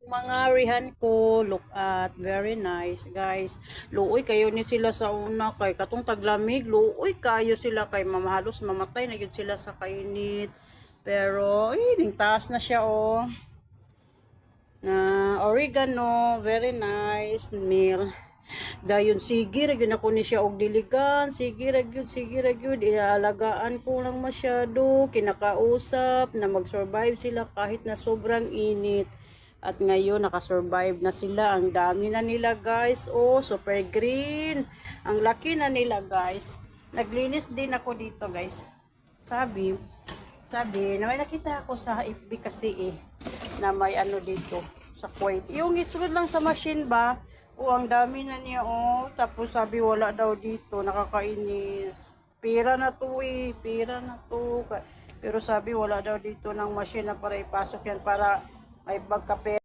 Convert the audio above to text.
Mga rihan ko, look at, very nice guys. Luoy kayo ni sila sa una kay katong taglamig, luoy kayo sila kay mamahalos mamatay na gyud sila sa kainit. Pero ning taas na siya oh. Na oregano, very nice meal. Dayon sige ra gyud ako ni siya og diligan, sige ra gyud ilaalagaan ko lang masyado, kinakausap na mag-survive sila kahit na sobrang init. At ngayon nakasurvive na sila. Ang dami na nila guys. Oh, super green. Ang laki na nila guys. Naglinis din ako dito guys. Sabi, na may nakita ako sa FB kasi na may ano dito sa Kuwait. Yung isunod lang sa machine ba? Oh, ang dami na niya oh. Tapos sabi wala daw dito, nakakainis. Pira na to pira na to. Pero sabi wala daw dito ng machine na para ipasok yan para may pagkape.